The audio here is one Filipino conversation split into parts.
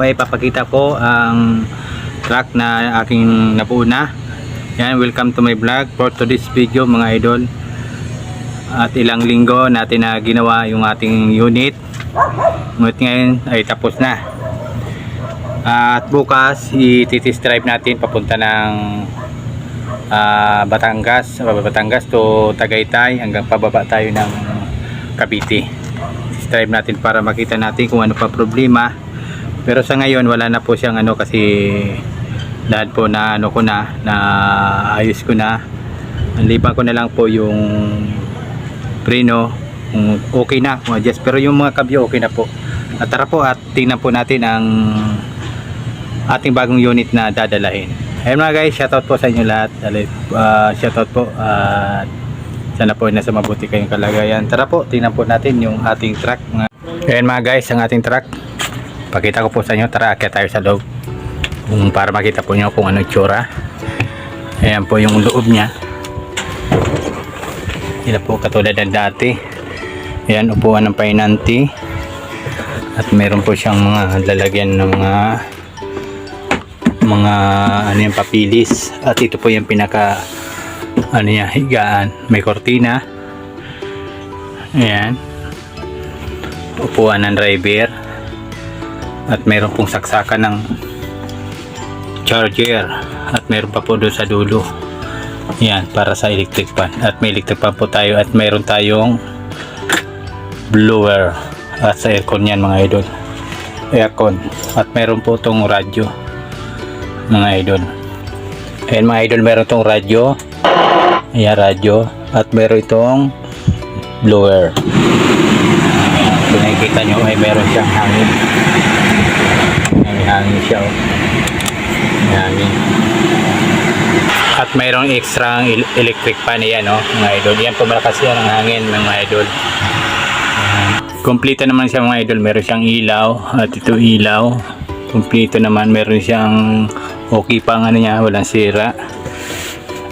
Ay papakita ko ang truck na aking nabuo na. Yan, welcome to my vlog for today's video mga idol. At ilang linggo natin na ginawa yung ating unit. Ngunit ngayon ay tapos na. At bukas i-test drive natin papunta ng Batangas to Tagaytay hanggang pababa tayo ng Cavite. Test drive natin para makita natin kung ano pa problema. Pero sa ngayon wala na po siyang kasi lahat po na ayos ko na. Ang liban ko na lang po yung preno, okay na, pero yung mga kabyo okay na po. At tara po at tingnan po natin ang ating bagong unit na dadalahin. Ayun mga guys, shoutout po sa inyo lahat. Shoutout po at sana po nasa mabuti kayong kalagayan. Tara po, tingnan po natin yung ating truck. Ayun mga guys, ang ating truck. Pakita ko po sa inyo, tara akyat tayo sa loob para makita po nyo kung ano itsura. Ayan po yung loob nya. Hindi po katulad ng dati. Ayan, upuan ng painanti. At meron po siyang mga lalagyan ng mga yung papilis. At ito po yung pinaka higaan. May kortina. Ayan. Upuan ng driver. At meron pong saksakan ng charger at meron pa po doon sa dulo. Yan, para sa electric fan. At may electric fan po tayo at meron tayong blower at sa aircon yan mga idol. Aircon. At meron po itong radyo mga idol. Ayan mga idol, meron itong radyo. Ayan, radyo. At meron itong blower. Kung nakikita nyo ay meron siyang hangin. May hangin siya. May hangin. At mayroong extra electric fan yan mga idol. Yan po malakas yan ang hangin mga idol. Kompleto naman siya mga idol. Meron siyang ilaw. At ito ilaw. Kompleto naman. Meron siyang okay pang niya. Walang sira.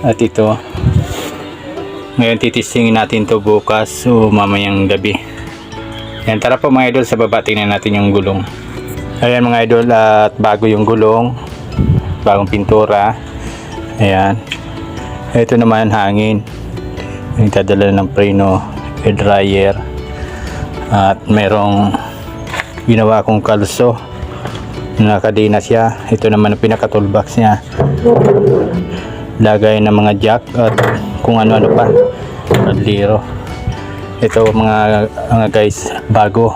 At ito. Ngayon titistingin natin to bukas o mamayang gabi. Yan, tara po mga idol, sa baba tingnan natin yung gulong. Ayan mga idol, at bago yung gulong, bagong pintura. Ayan, ito naman hangin, nagdadala ng preno, air dryer. At merong ginawa akong kalso, nakadina siya. Ito naman ang pinaka toolbox nya, lagay ng mga jack at kung ano-ano pa, kadliro. Ito mga guys, bagong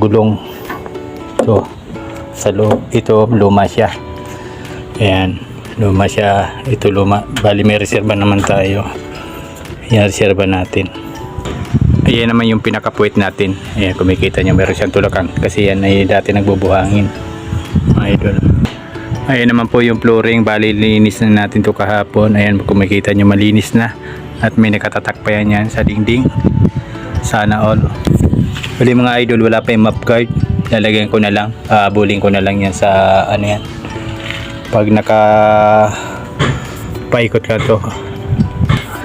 gulong. Ito sa loob, ito luma siya. Ayan, luma siya. Ito luma, bali may reserva naman tayo. Ayan, reserva natin. Ayan naman yung pinakapuwit natin. Ayan, kumikita nyo, meron siyang tulakan kasi yan ay dati nagbubuhangin mga idol. Ayan naman po yung flooring, bali linis na natin to kahapon. Ayan, kumikita nyo malinis na. At may nakatatak pa yan sa dingding. Sana all. Bali mga idol, wala pa yung map guard. Lalagyan ko na lang, buling ko na lang yan sa yan. Pag paikot ka to.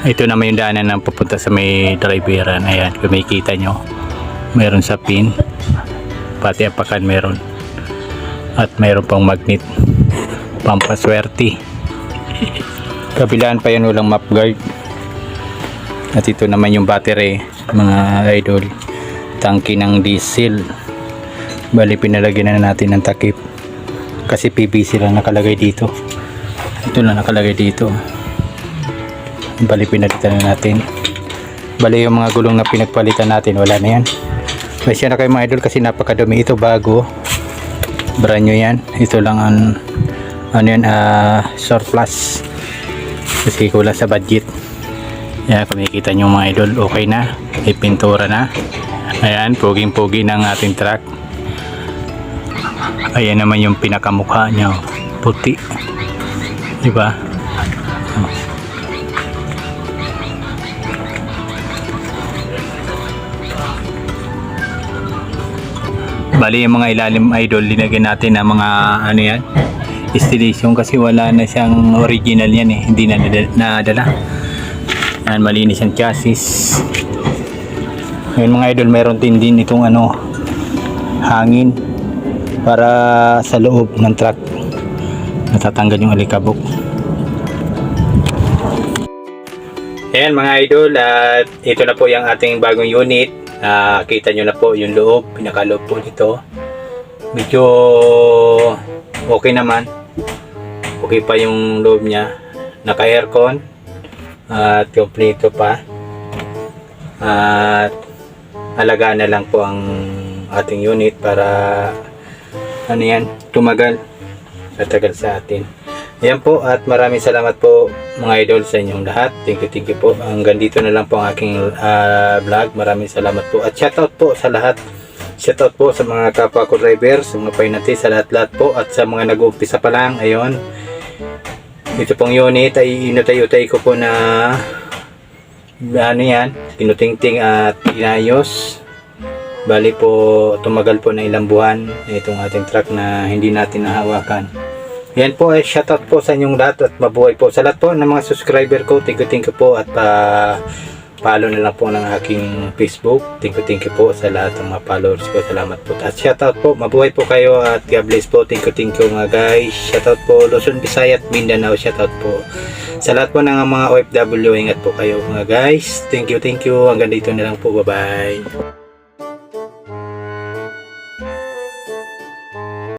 Ito naman yung daanan ng pupunta sa may driveran. Ayan, kung makikita nyo, meron sa pin, pati apakan meron. At meron pang magnet, pampaswerte. Kabilaan pa yan, walang map guard. At ito naman yung battery mga idol, tangki ng diesel. Bali pinalagyan na natin ng takip kasi PVC lang nakalagay dito. Ito lang nakalagay dito. Bali pinalitan na natin. Bali yung mga gulong na pinagpalitan natin wala na yan. May siya na kayo mga idol kasi napakadumi. Ito bago, brand new yan. Ito lang ang surplus kasi kulang sa budget. Yan, kung makikita nyo mga idol, okay na, may pintura na. Ayan, puging-pugi ng ating truck. Ayan naman yung pinakamukha niya, puti, diba? Bali yung mga ilalim idol, linagyan natin ng mga yan, installation kasi wala na siyang original yan hindi na nadala. Yan, malinis ang chassis. Ngayon mga idol, meron din itong hangin. para sa loob ng truck natatanggal yung alikabok. Ayan mga idol, at ito na po yung ating bagong unit. Kita nyo na po yung loob, pinakaloob po dito. Medyo okay naman, okay pa yung loob niya, naka aircon at kompleto pa, at alagaan na lang po ang ating unit para ano yan, tumagal, tatagal sa atin. Ayan po, at maraming salamat po mga idol sa inyong lahat. Thank you po. Hanggang dito na lang po ang aking vlog. Maraming salamat po, at shoutout po sa lahat. Shoutout po sa mga kapwa ko drivers, sa mga painati, sa lahat-lahat po, at sa mga nag-uumpisa pa lang. Ayun, ito pong unit ay inutay-utay ko po na ano yan, tinutingting at inayos. Bali po, tumagal po na ilang buwan itong ating truck na hindi natin nahawakan. Yan po, ay shoutout po sa inyong lahat, at mabuhay po sa lahat po ng mga subscriber ko. Thank you po, at follow na lang po ng aking Facebook. Thank you po sa lahat ng mga followers ko. Salamat po, at shoutout po, mabuhay po kayo, at God bless po. Thank you mga guys. Shoutout po Luzon, Visayas at Mindanao. Shoutout po sa lahat po ng mga OFW. Ingat po kayo mga guys. Thank you. Hanggang dito na lang po. Bye bye.